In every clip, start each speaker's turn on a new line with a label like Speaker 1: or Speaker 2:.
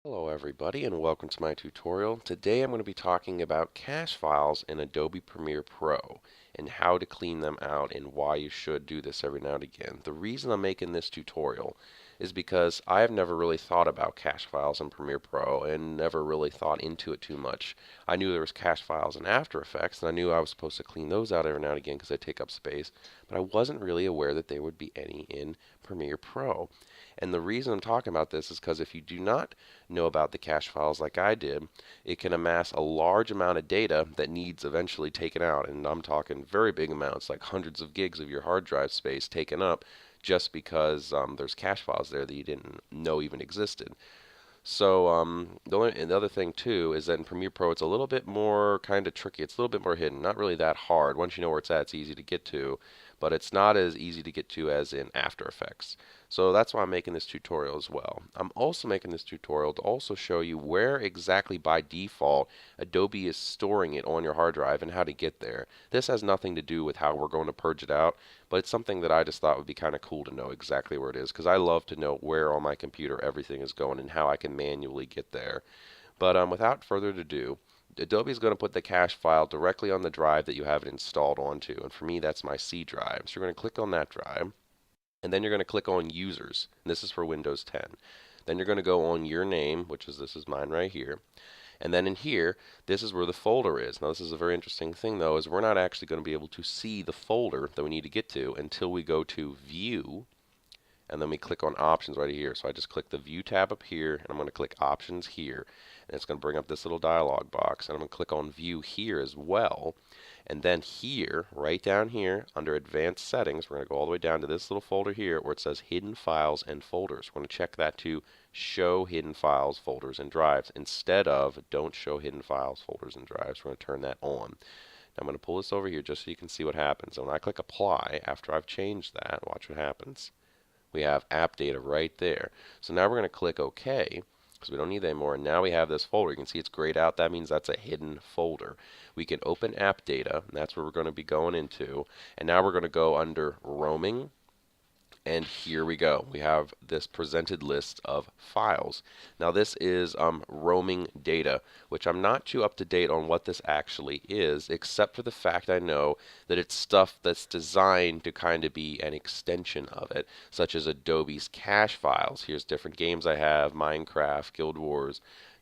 Speaker 1: Hello everybody and welcome to my tutorial. Today I'm going to be talking about cache files in Adobe Premiere Pro and how to clean them out and why you should do this every now and again. The reason I'm making this tutorial is because I have never really thought about cache files in Premiere Pro and never really thought into it too much. I knew there was cache files in After Effects and I knew I was supposed to clean those out every now and again because they take up space, but I wasn't really aware that there would be any in Premiere Pro. And the reason I'm talking about this is because if you do not know about the cache files like I did, it can amass a large amount of data that needs eventually taken out. And I'm talking very big amounts, like hundreds of gigs of your hard drive space taken up just because there's cache files there that you didn't know even existed. So the other thing too is that in Premiere Pro it's a little bit more kind of tricky. It's a little bit more hidden. Not really that hard. Once you know where it's at, it's easy to get to, but it's not as easy to get to as in After Effects. So that's why I'm making this tutorial as well. I'm also making this tutorial to also show you where exactly by default Adobe is storing it on your hard drive and how to get there. This has nothing to do with how we're going to purge it out, but it's something that I just thought would be kind of cool to know exactly where it is because I love to know where on my computer everything is going and how I can manually get there. But without further ado, Adobe is going to put the cache file directly on the drive that you have it installed onto. And for me, that's my C drive. So you're going to click on that drive, and then you're going to click on Users. And this is for Windows 10. Then you're going to go on your name, which is this is mine right here. And then in here, this is where the folder is. Now, this is a very interesting thing, though, is we're not actually going to be able to see the folder that we need to get to until we go to View, and then we click on Options right here. So I just click the View tab up here, and I'm going to click Options here. And it's going to bring up this little dialog box, and I'm going to click on View here as well. And then here, right down here, under Advanced Settings, we're going to go all the way down to this little folder here where it says Hidden Files and Folders. We're going to check that to Show Hidden Files, Folders, and Drives instead of Don't Show Hidden Files, Folders, and Drives. We're going to turn that on. Now I'm going to pull this over here just so you can see what happens. And when I click Apply, after I've changed that, watch what happens. We have app data right there. So now we're going to click OK because we don't need that anymore. And now we have this folder. You can see it's grayed out. That means that's a hidden folder. We can open app data, and that's where we're going to be going into. And now we're going to go under roaming. And here we go. We have this presented list of files. Now this is roaming data, which I'm not too up to date on what this actually is, except for the fact I know that it's stuff that's designed to kind of be an extension of it, such as Adobe's cache files. Here's different games I have, Minecraft, Guild Wars,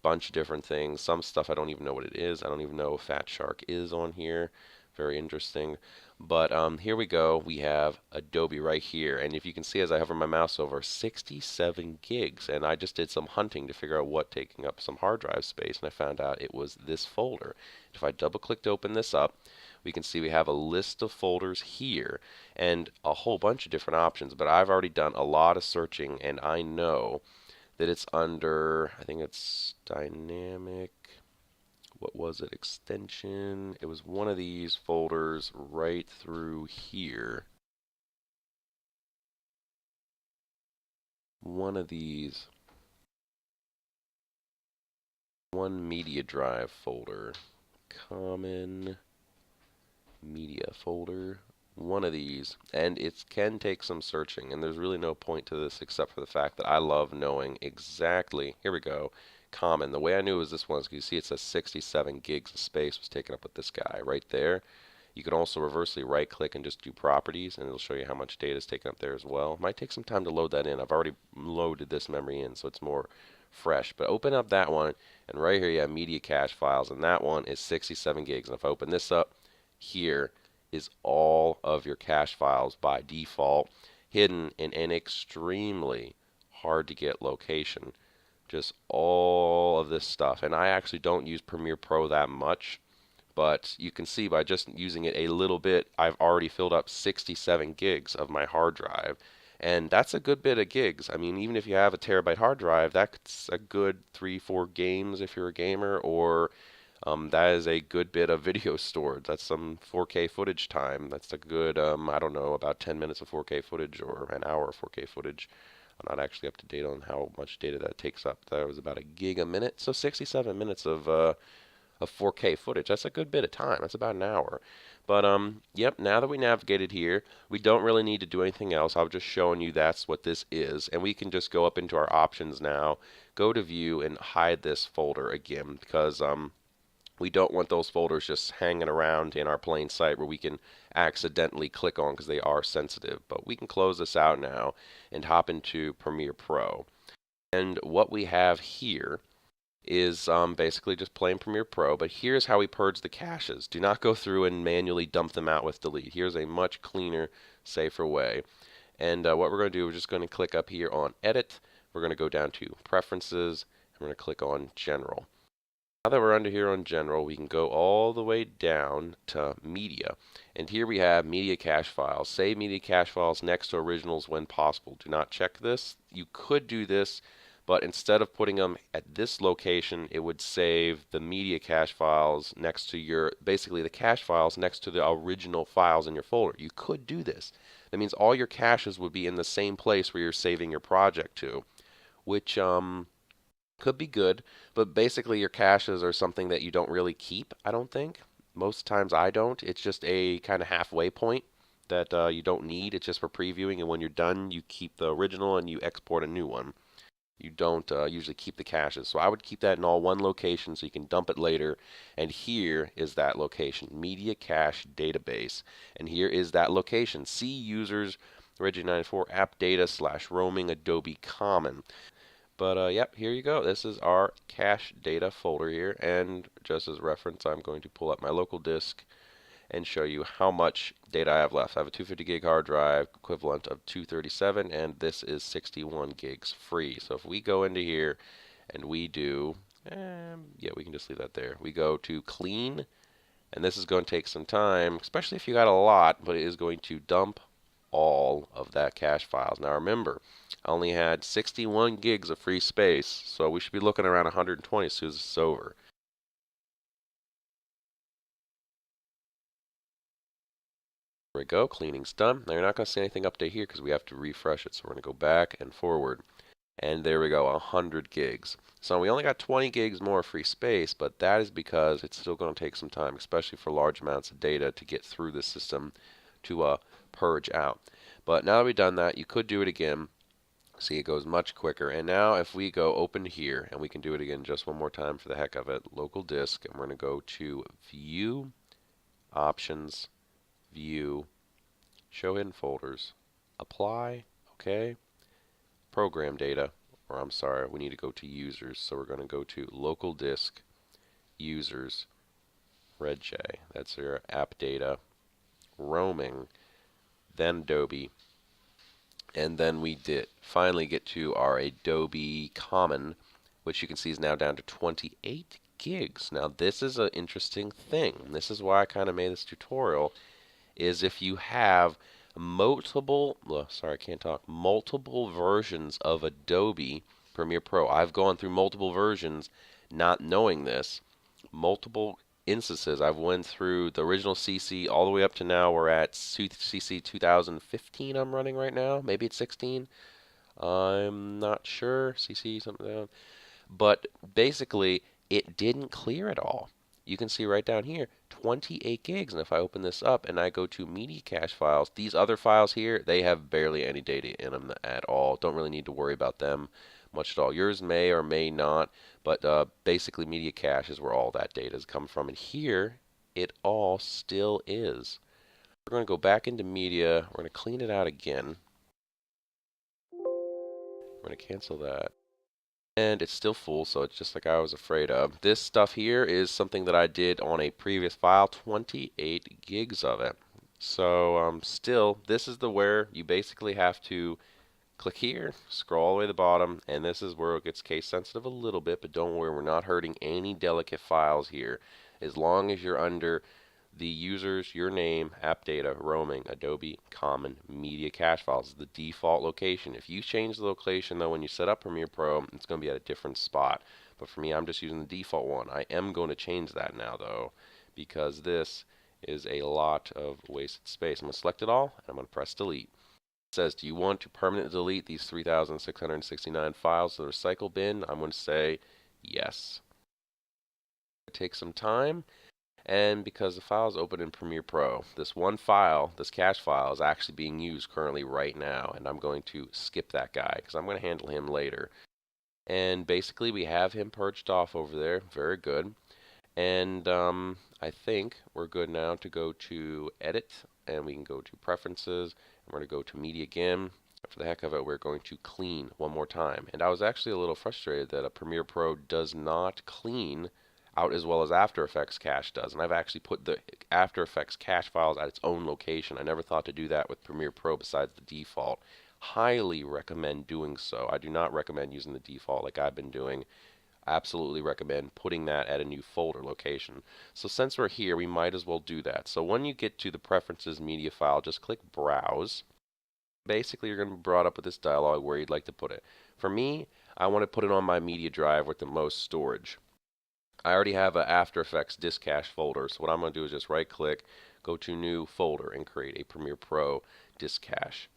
Speaker 1: bunch of different things. Some stuff I don't even know what it is. I don't even know if Fat Shark is on here. Very interesting. But here we go. We have Adobe right here. And if you can see as I hover my mouse over, 67 gigs. And I just did some hunting to figure out what taking up some hard drive space. And I found out it was this folder. If I double click to open this up, we can see we have a list of folders here and a whole bunch of different options. But I've already done a lot of searching, and I know that it's under, I think it's dynamic. What was it? Extension. It was one of these folders right through here. One of these. One media drive folder. Common media folder. One of these. And it can take some searching. And there's really no point to this except for the fact that I love knowing exactly. Here we go. Common. The way I knew it was this one is you see it says 67 gigs of space was taken up with this guy right there. You can also reversely right click and just do properties, and it'll show you how much data is taken up there as well. It might take some time to load that in. I've already loaded this memory in, so it's more fresh. But open up that one, and right here you have media cache files, and that one is 67 gigs. And if I open this up, here is all of your cache files by default, hidden in an extremely hard to get location. Just all of this stuff. And I actually don't use Premiere Pro that much, but you can see by just using it a little bit, I've already filled up 67 gigs of my hard drive. And that's a good bit of gigs. I mean, even if you have a terabyte hard drive, that's a good 3-4 games if you're a gamer, or that is a good bit of video stored. That's some 4K footage time. That's a good, I don't know, about 10 minutes of 4K footage or an hour of 4K footage. I'm not actually up to date on how much data that takes up. That was about a gig a minute, so 67 minutes of of 4K footage. That's a good bit of time. That's about an hour. But yep, now that we navigated here, we don't really need to do anything else. I'm just showing you that's what this is. And we can just go up into our options now, go to view, and hide this folder again because we don't want those folders just hanging around in our plain sight where we can accidentally click on because they are sensitive. But we can close this out now and hop into Premiere Pro. And what we have here is basically just plain Premiere Pro, but here's how we purge the caches. Do not go through and manually dump them out with delete. Here's a much cleaner, safer way. And what we're going to do, we're just going to click up here on Edit. We're going to go down to Preferences, and we're going to click on General. Now that we're under here on General, we can go all the way down to Media. And here we have Media Cache Files. Save Media Cache Files next to originals when possible. Do not check this. You could do this, but instead of putting them at this location, it would save the media cache files next to basically the cache files next to the original files in your folder. You could do this. That means all your caches would be in the same place where you're saving your project to, which could be good, but basically your caches are something that you don't really keep, I don't think. Most times I don't. It's just a kind of halfway point that you don't need. It's just for previewing, and when you're done, you keep the original and you export a new one. You don't usually keep the caches. So I would keep that in all one location so you can dump it later. And here is that location, Media Cache Database. And here is that location, C users, Regi94 app data / roaming Adobe Common. But yep, here you go. This is our cache data folder here. And just as reference, I'm going to pull up my local disk and show you how much data I have left. I have a 250 gig hard drive equivalent of 237, and this is 61 gigs free. So if we go into here and we do, yeah, we can just leave that there. We go to clean, and this is going to take some time, especially if you got a lot, but it is going to dump all of that cache files. Now remember, I only had 61 gigs of free space, so we should be looking around 120 as soon as it's over. There we go, cleaning's done. Now you're not going to see anything update here because we have to refresh it. So we're going to go back and forward. And there we go, 100 gigs. So we only got 20 gigs more free space, but that is because it's still going to take some time, especially for large amounts of data to get through the system to purge out. But now that we've done that, you could do it again. See, it goes much quicker. And now if we go open here, and we can do it again just one more time for the heck of it, local disk, and we're going to go to View, Options, View, Show Hidden Folders, Apply, OK, Program Data, or I'm sorry, we need to go to Users. So we're going to go to Local Disk, Users, Reg, that's your app data, Roaming, then Adobe, and then we did finally get to our Adobe Common, which you can see is now down to 28 gigs. Now this is an interesting thing. This is why I kind of made this tutorial, is if you have multiple versions of Adobe Premiere Pro. I've gone through multiple versions not knowing this. Multiple instances. I've went through the original CC all the way up to now. We're at CC 2015 I'm running right now. Maybe it's 16. I'm not sure. CC something down. But basically, it didn't clear at all. You can see right down here, 28 gigs. And if I open this up and I go to media cache files, these other files here, they have barely any data in them at all. Don't really need to worry about them much at all. Yours may or may not, but basically media cache is where all that data is coming from. And here, it all still is. We're going to go back into media. We're going to clean it out again. We're going to cancel that. And it's still full, so it's just like I was afraid of. This stuff here is something that I did on a previous file, 28 gigs of it. So still, this is where you basically have to click here, scroll all the way to the bottom, and this is where it gets case sensitive a little bit, but don't worry, we're not hurting any delicate files here. As long as you're under the users, your name, app data, roaming, Adobe Common, media cache files is the default location. If you change the location though when you set up Premiere Pro, it's going to be at a different spot. But for me, I'm just using the default one. I am going to change that now though, because this is a lot of wasted space. I'm going to select it all, and I'm going to press delete. It says, do you want to permanently delete these 3,669 files to the recycle bin? I'm going to say yes. It takes some time, and because the file is open in Premiere Pro, this one file, this cache file, is actually being used currently right now, and I'm going to skip that guy because I'm going to handle him later. And basically we have him purged off over there. Very good. And I think we're good now to go to Edit, and we can go to Preferences, and we're going to go to Media again. For the heck of it, we're going to clean one more time. And I was actually a little frustrated that a Premiere Pro does not clean out as well as After Effects cache does. And I've actually put the After Effects cache files at its own location. I never thought to do that with Premiere Pro besides the default. Highly recommend doing so. I do not recommend using the default like I've been doing. Absolutely recommend putting that at a new folder location. So since we're here, we might as well do that. So when you get to the Preferences media file, just click Browse. Basically, you're going to be brought up with this dialog where you'd like to put it. For me, I want to put it on my media drive with the most storage. I already have an After Effects disk cache folder, so what I'm going to do is just right click, go to New Folder, and create a Premiere Pro disk cache.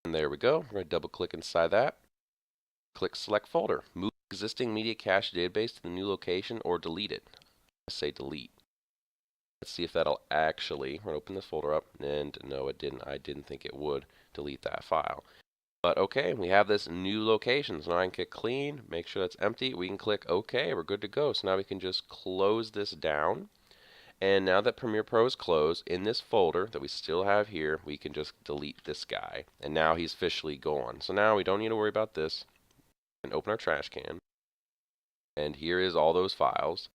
Speaker 1: And there we go. We're going to double click inside that. Click Select Folder. Move existing media cache database to the new location or delete it. I say delete. Let's see if that'll actually, we're going to open this folder up, and no it didn't. I didn't think it would delete that file. But okay, we have this new location. So now I can click clean, make sure that's empty. We can click OK, we're good to go. So now we can just close this down. And now that Premiere Pro is closed, in this folder that we still have here, we can just delete this guy. And now he's officially gone. So now we don't need to worry about this. We can open our trash can. And here is all those files.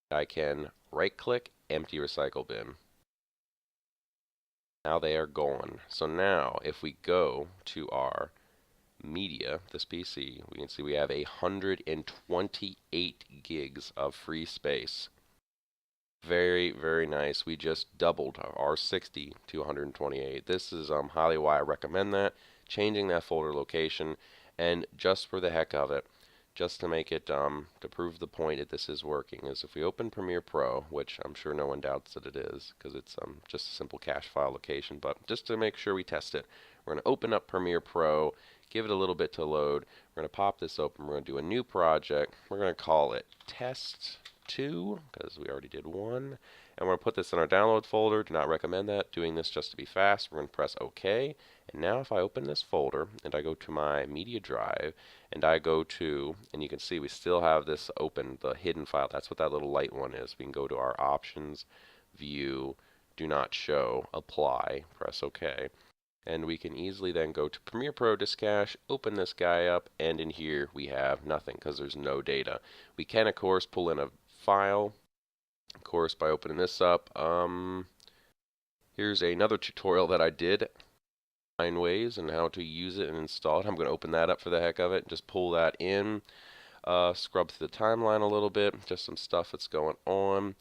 Speaker 1: I can right click, empty recycle bin. Now they are gone. So now if we go to our media, this PC, we can see we have 128 gigs of free space. Very, very nice. We just doubled our 60 to 128. This is highly why I recommend that. Changing that folder location, and just for the heck of it, just to make it, to prove the point that this is working, is if we open Premiere Pro, which I'm sure no one doubts that it is, because it's just a simple cache file location, but just to make sure we test it, we're going to open up Premiere Pro, give it a little bit to load, we're going to pop this open, we're going to do a new project, we're going to call it Test 2, because we already did one, and we're going to put this in our download folder. Do not recommend that, doing this just to be fast. We're going to press OK, and now if I open this folder, and I go to my media drive, and I go to, and you can see we still have this open, the hidden file. That's what that little light one is. We can go to our options, view, do not show, apply, press OK. And we can easily then go to Premiere Pro Disk Cache, open this guy up, and in here we have nothing because there's no data. We can, of course, pull in a file, of course, by opening this up. Here's another tutorial that I did. 9 ways and how to use it and install it. I'm going to open that up for the heck of it. Just pull that in, scrub through the timeline a little bit, just some stuff that's going on.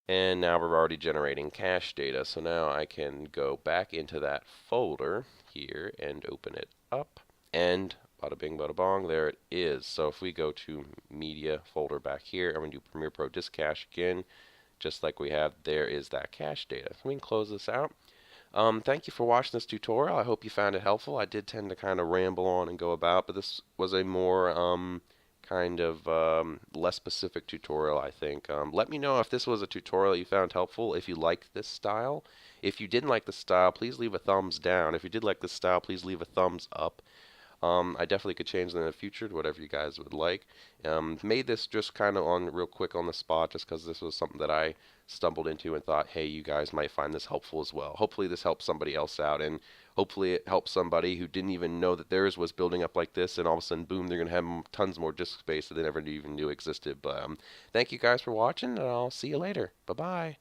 Speaker 1: And now we're already generating cache data. So now I can go back into that folder here and open it up. And bada bing, bada bong, there it is. So if we go to media folder back here, I'm going to do Premiere Pro Disk Cache again, just like we have, there is that cache data. So we can close this out. Thank you for watching this tutorial. I hope you found it helpful. I did tend to kind of ramble on and go about, but this was a more less specific tutorial, I think. Let me know if this was a tutorial you found helpful, if you liked this style. If you didn't like the style, please leave a thumbs down. If you did like this style, please leave a thumbs up. I definitely could change them in the future to whatever you guys would like. Made this just kind of on real quick on the spot just because this was something that I stumbled into and thought, hey, you guys might find this helpful as well. Hopefully this helps somebody else out, and hopefully it helps somebody who didn't even know that theirs was building up like this, and all of a sudden, boom, they're going to have tons more disk space that they never even knew existed. But thank you guys for watching, and I'll see you later. Bye-bye.